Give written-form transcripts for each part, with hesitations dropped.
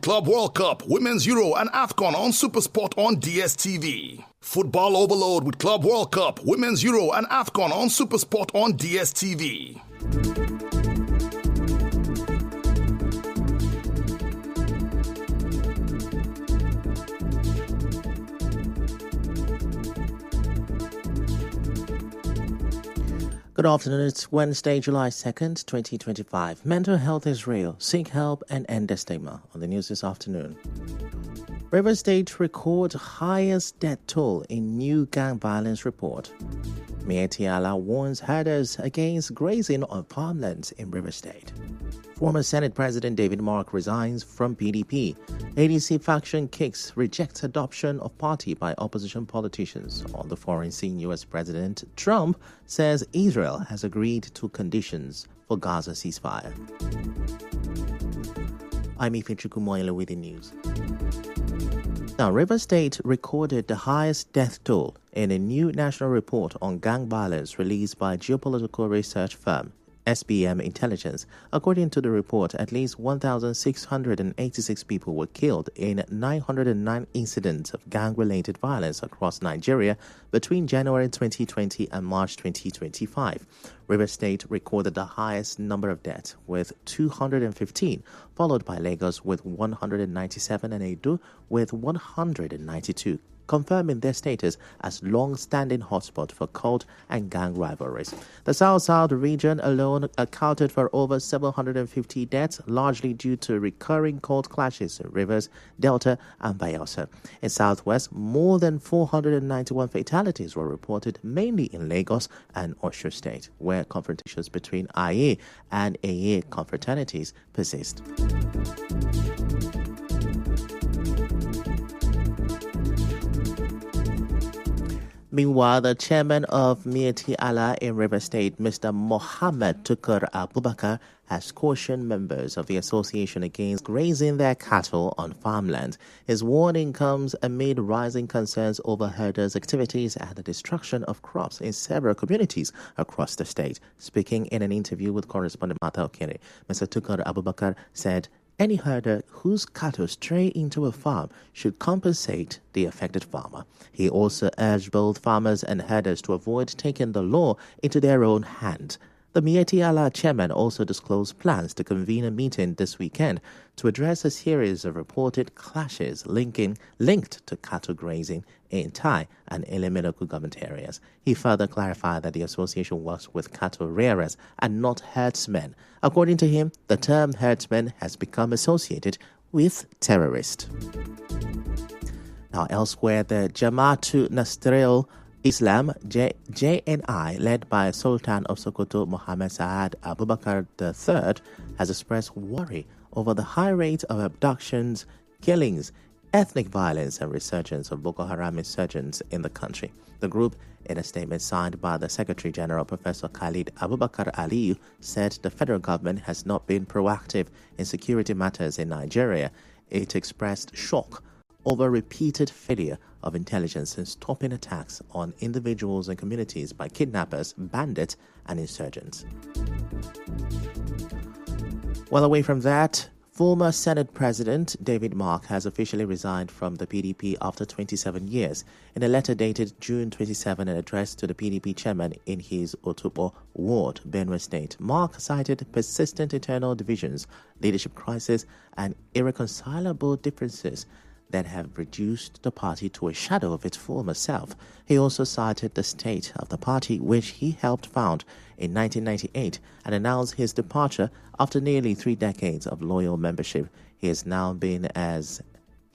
Club World Cup, Women's Euro and AFCON on SuperSport on DSTV. Football Overload with Club World Cup, Women's Euro and AFCON on SuperSport on DSTV. Good afternoon. It's Wednesday, July 2nd, 2025. Mental health is real. Seek help and end the stigma. On the news this afternoon. Rivers State records highest death toll in new gang violence report. Miyetti Allah warns herders against grazing on farmlands in Rivers State. Former Senate President David Mark resigns from PDP. ADC faction kicks rejects adoption of party by opposition politicians. On the foreign scene, U.S. President Trump says Israel has agreed to conditions for Gaza ceasefire. I'm Ifin Chukwumoyele with the news. Now, Rivers State recorded the highest death toll in a new national report on gang violence released by geopolitical research firm SBM Intelligence. According to the report, at least 1,686 people were killed in 909 incidents of gang-related violence across Nigeria between January 2020 and March 2025. Rivers State recorded the highest number of deaths with 215, followed by Lagos with 197 and Edo with 192. Confirming their status as long-standing hotspot for cult and gang rivalries. The South-South region alone accounted for over 750 deaths, largely due to recurring cult clashes in Rivers, Delta, and Bayelsa. In Southwest, more than 491 fatalities were reported, mainly in Lagos and Osun State, where confrontations between IA and AA confraternities persist. Meanwhile, the chairman of Miyetti Allah in Rivers State, Mr. Mohammed Tukur Abubakar, has cautioned members of the association against grazing their cattle on farmland. His warning comes amid rising concerns over herders' activities and the destruction of crops in several communities across the state. Speaking in an interview with correspondent Martha Okere, Mr. Tukur Abubakar said, any herder whose cattle stray into a farm should compensate the affected farmer. He also urged both farmers and herders to avoid taking the law into their own hands. The Miyetti Allah chairman also disclosed plans to convene a meeting this weekend to address a series of reported clashes linked to cattle grazing in Tai and Elemiloku government areas. He further clarified that the association works with cattle rearers and not herdsmen. According to him, the term herdsman has become associated with terrorists. Now, elsewhere, the Jamaatul Nasrul Islam, JNI, led by Sultan of Sokoto Mohammed Saad Abubakar III, has expressed worry over the high rate of abductions, killings, ethnic violence, and resurgence of Boko Haram insurgents in the country. The group, in a statement signed by the Secretary General Professor Khalid Abubakar Aliyu, said the federal government has not been proactive in security matters in Nigeria. It expressed shock over repeated failure of intelligence in stopping attacks on individuals and communities by kidnappers, bandits, and insurgents. Well, away from that, former Senate President David Mark has officially resigned from the PDP after 27 years. In a letter dated June 27 and addressed to the PDP chairman in his Otubo ward, Benue State, Mark cited persistent internal divisions, leadership crisis, and irreconcilable differences that have reduced the party to a shadow of its former self. He also cited the state of the party, which he helped found in 1998, and announced his departure after nearly 3 decades of loyal membership. He has now been as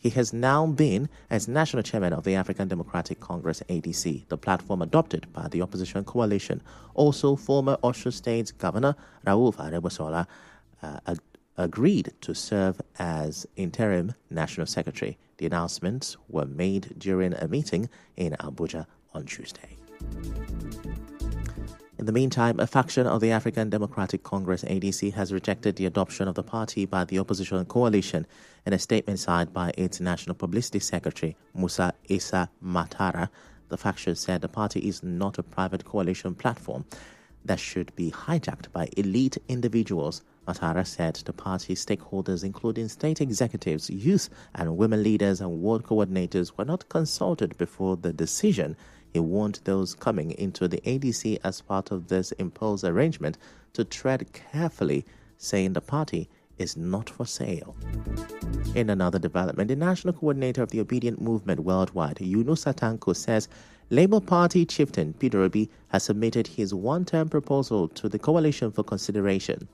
national chairman of the African Democratic Congress ADC, the platform adopted by the opposition coalition. Also, former Osun State Governor Rauf Aregbesola agreed to serve as interim national secretary. The announcements were made during a meeting in Abuja on Tuesday. In the meantime, a faction of the African Democratic Congress ADC has rejected the adoption of the party by the opposition coalition. In a statement signed by its national publicity secretary, Musa Issa Matara, the faction said the party is not a private coalition platform that should be hijacked by elite individuals Ouattara said the party stakeholders, including state executives, youth and women leaders and ward coordinators, were not consulted before the decision. He warned those coming into the ADC as part of this imposed arrangement to tread carefully, saying the party is not for sale. In another development, the national coordinator of the Obedient Movement Worldwide, Yunusa Tanko, says Labour Party chieftain Peter Obi has submitted his one-term proposal to the coalition for consideration.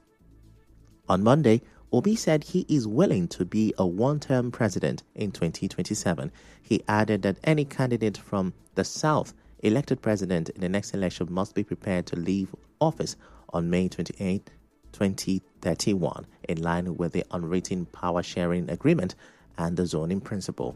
On Monday, Obi said he is willing to be a one-term president in 2027. He added that any candidate from the South elected president in the next election must be prepared to leave office on May 28, 2031, in line with the unwritten power-sharing agreement and the zoning principle.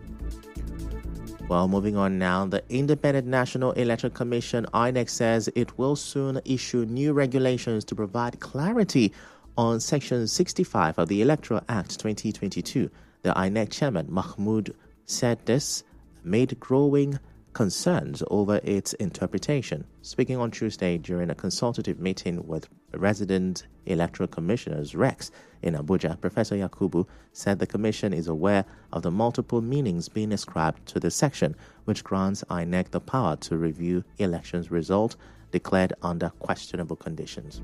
Well, moving on now, the Independent National Electoral Commission, INEC, says it will soon issue new regulations to provide clarity on Section 65 of the Electoral Act 2022. The INEC chairman, Mahmoud, said this amid growing concerns over its interpretation. Speaking on Tuesday during a consultative meeting with resident electoral commissioners, REX, in Abuja, Professor Yakubu said the commission is aware of the multiple meanings being ascribed to the section, which grants INEC the power to review elections results declared under questionable conditions.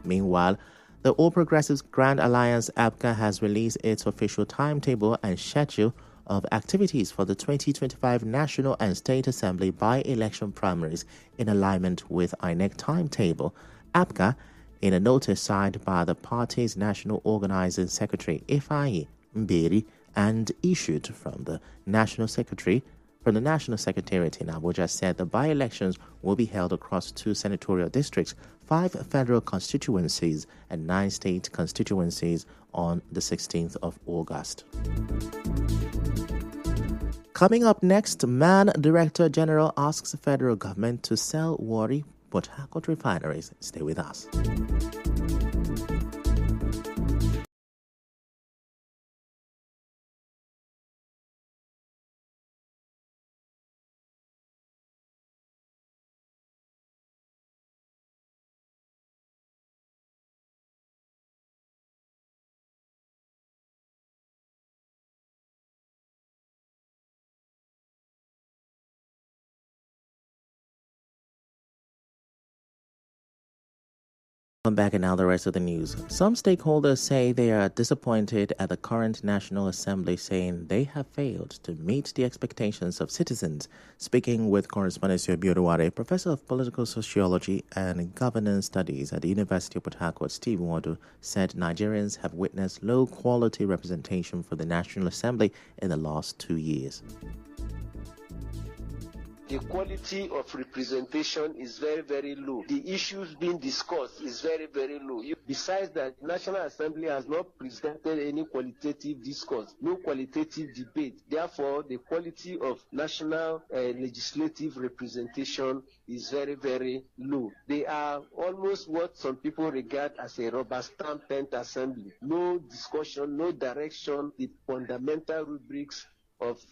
Meanwhile, the All Progressives Grand Alliance, APGA, has released its official timetable and schedule of activities for the 2025 National and State Assembly by-election primaries in alignment with INEC timetable. APGA, in a notice signed by the party's National Organizing Secretary, Ifeanyi Mberi, and issued from the National Secretariat in Abuja, said the by-elections will be held across 2 senatorial districts, 5 federal constituencies, and 9 state constituencies on the 16th of August. Coming up next, MAN Director General asks the federal government to sell Warri Port Harcourt refineries. Stay with us. Welcome back, and now the rest of the news. Some stakeholders say they are disappointed at the current National Assembly, saying they have failed to meet the expectations of citizens. Speaking with correspondent Bioduware, Professor of Political Sociology and Governance Studies at the University of Port Harcourt, Steve Wadu, said Nigerians have witnessed low-quality representation for the National Assembly in the last 2 years. The quality of representation is very, very low. The issues being discussed is very, very low. Besides that, the National Assembly has not presented any qualitative discourse, no qualitative debate. Therefore, the quality of national legislative representation is very, very low. They are almost what some people regard as a rubber stamp tent assembly. No discussion, no direction, the fundamental rubrics of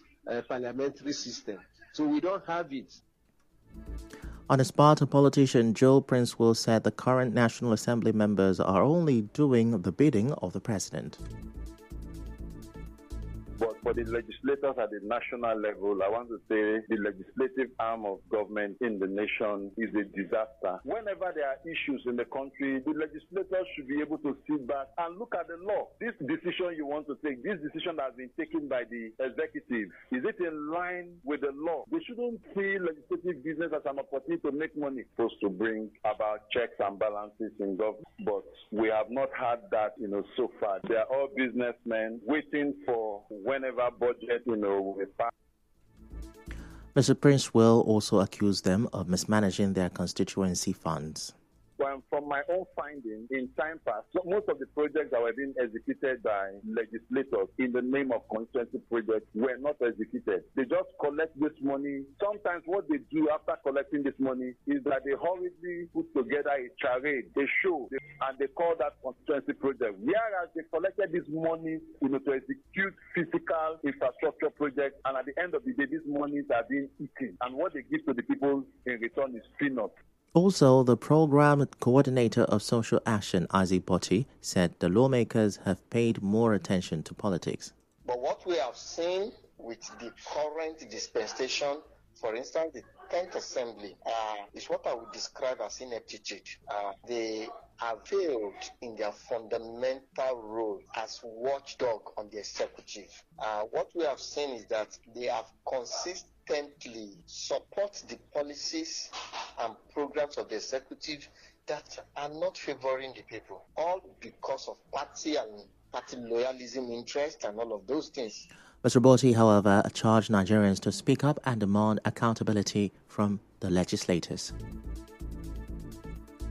parliamentary system. So we don't have it. On his part, politician Joe Prince-Will said the current National Assembly members are only doing the bidding of the president. But for the legislators at the national level, I want to say the legislative arm of government in the nation is a disaster. Whenever there are issues in the country, the legislators should be able to sit back and look at the law. This decision you want to take, this decision that has been taken by the executive, is it in line with the law? They shouldn't see legislative business as an opportunity to make money. Supposed to bring about checks and balances in government, but we have not had that, so far. They are all businessmen waiting for whenever budget, will pass. Mr. Prince-Will also accused them of mismanaging their constituency funds. From my own finding, in time past, most of the projects that were being executed by legislators in the name of constituency projects were not executed. They just collect this money. Sometimes what they do after collecting this money is that they hurriedly put together a charade, a show, and they call that constituency project. Whereas they collected this money, to execute physical infrastructure projects, and at the end of the day, these monies are being eaten. And what they give to the people in return is peanuts. Also, the program coordinator of social action, Isaac Botti, said the lawmakers have paid more attention to politics. But what we have seen with the current dispensation, for instance, the 10th Assembly, is what I would describe as ineptitude. They have failed in their fundamental role as watchdog on the executive. What we have seen is that they have consistently support the policies and programs of the executive that are not favoring the people, all because of party loyalism, interest, and all of those things. Mr. Botti, however, charged Nigerians to speak up and demand accountability from the legislators.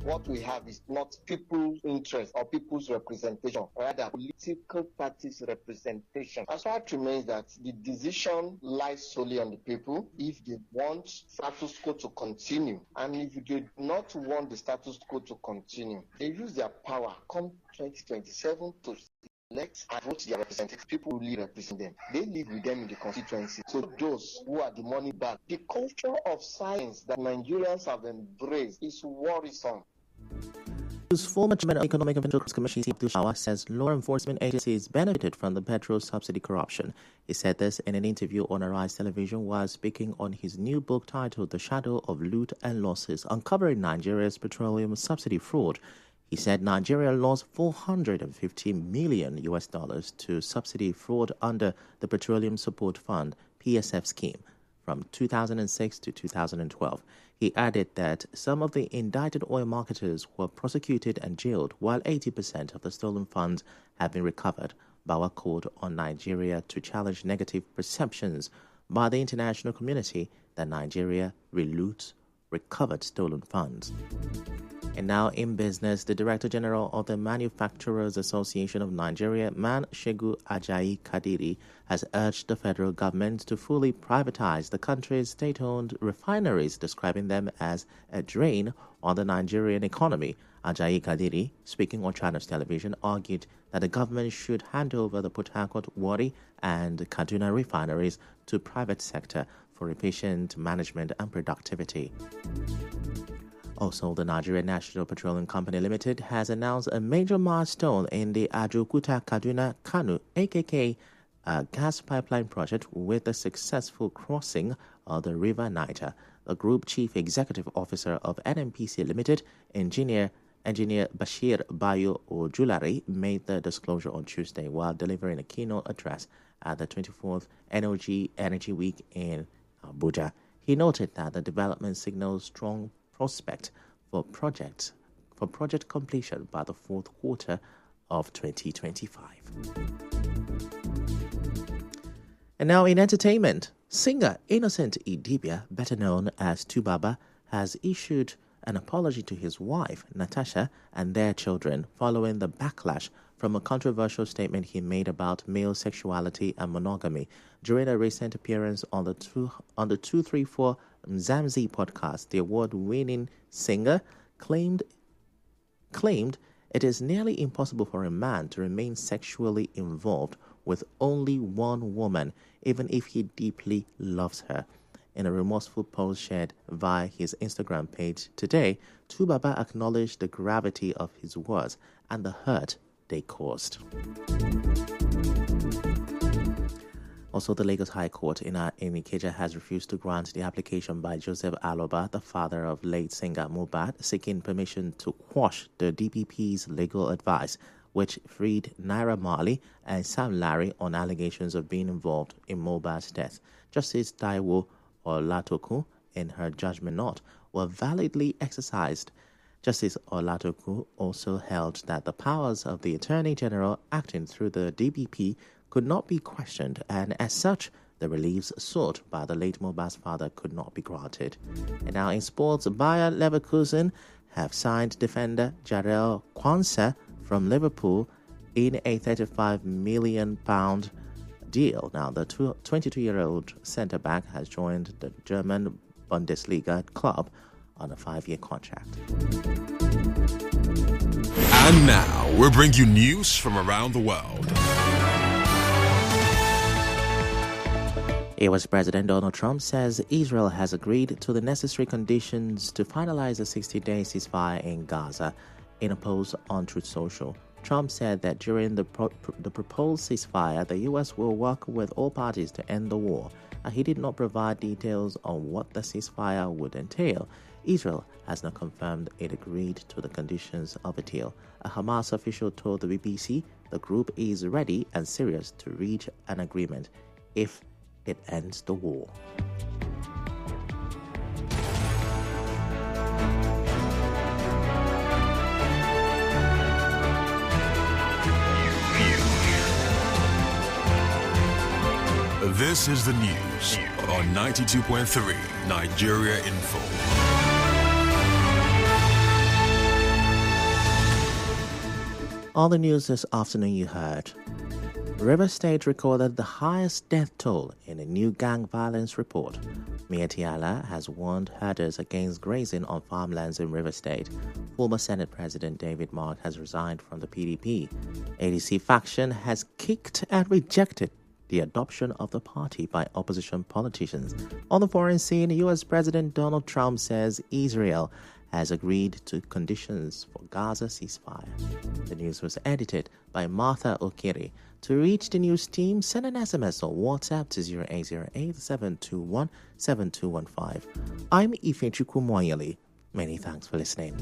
What we have is not people's interest or people's representation, rather political parties' representation. As fact remains that the decision lies solely on the people if they want status quo to continue. And if they do not want the status quo to continue, they use their power come 2027 to elect and vote their representatives. People who really represent them. They live with them in the constituency. So those who are the money back, the culture of silence that Nigerians have embraced is worrisome. Whose former chairman of the Economic and Financial Commission, Abdul Shawah, says law enforcement agencies benefited from the petrol subsidy corruption. He said this in an interview on Arise Television while speaking on his new book titled The Shadow of Loot and Losses, uncovering Nigeria's petroleum subsidy fraud. He said Nigeria lost $450 million to subsidy fraud under the Petroleum Support Fund (PSF) scheme from 2006 to 2012. He added that some of the indicted oil marketers were prosecuted and jailed, while 80% of the stolen funds have been recovered. Bawa called on Nigeria to challenge negative perceptions by the international community that Nigeria reloots recovered stolen funds. And now in business, the Director General of the Manufacturers Association of Nigeria, Man Shegu Ajayi Kadiri, has urged the federal government to fully privatize the country's state-owned refineries, describing them as a drain on the Nigerian economy. Ajayi Kadiri, speaking on Channels Television, argued that the government should hand over the Port Harcourt, Warri and Kaduna refineries to private sector for efficient management and productivity. Also, the Nigerian National Petroleum Company Limited has announced a major milestone in the Ajaokuta Kaduna Kano AKK gas pipeline project with the successful crossing of the River Niger. The Group Chief Executive Officer of NNPC Limited, Engineer Bashir Bayo Ojulari, made the disclosure on Tuesday while delivering a keynote address at the 24th NOG Energy Week in Abuja. He noted that the development signals strong prospect for project completion by the fourth quarter of 2025. And now in entertainment, singer Innocent Idibia, better known as Tubaba, has issued an apology to his wife, Natasha, and their children following the backlash from a controversial statement he made about male sexuality and monogamy. During a recent appearance on the 234 Mzamzi podcast, the award-winning singer claimed it is nearly impossible for a man to remain sexually involved with only one woman, even if he deeply loves her. In a remorseful post shared via his Instagram page today, Tubaba acknowledged the gravity of his words and the hurt they caused. Also, the Lagos High Court in Ikeja has refused to grant the application by Joseph Aloba, the father of late singer Mohbad, seeking permission to quash the DPP's legal advice, which freed Naira Marley and Sam Larry on allegations of being involved in Mohbad's death. Justice Taiwo Olatoku, in her judgment note, were validly exercised. Justice Olatoku also held that the powers of the Attorney General acting through the DPP could not be questioned, and as such, the reliefs sought by the late Mohbad's father could not be granted. And now in sports, Bayer Leverkusen have signed defender Jarell Quansah from Liverpool in a £35 million deal. Now, the 22-year-old centre-back has joined the German Bundesliga club on a 5-year contract. And now, we'll bring you news from around the world. U.S. President Donald Trump says Israel has agreed to the necessary conditions to finalize a 60-day ceasefire in Gaza. In a post on Truth Social, Trump said that during the proposed ceasefire, the U.S. will work with all parties to end the war, and he did not provide details on what the ceasefire would entail. Israel has not confirmed it agreed to the conditions of a deal. A Hamas official told the BBC the group is ready and serious to reach an agreement if it ends the war. This is the news on 92.3 Nigeria Info. On the news this afternoon, you heard River State recorded the highest death toll in a new gang violence report. Miyetti Allah has warned herders against grazing on farmlands in River State. Former Senate President David Mark has resigned from the PDP. ADC faction has kicked and rejected the adoption of the party by opposition politicians. On the foreign scene, U.S. President Donald Trump says Israel has agreed to conditions for Gaza ceasefire. The news was edited by Martha Okiri. To reach the news team, send an SMS or WhatsApp to 0808-721-7215. I'm Ifechukwu Moyeli. Many thanks for listening.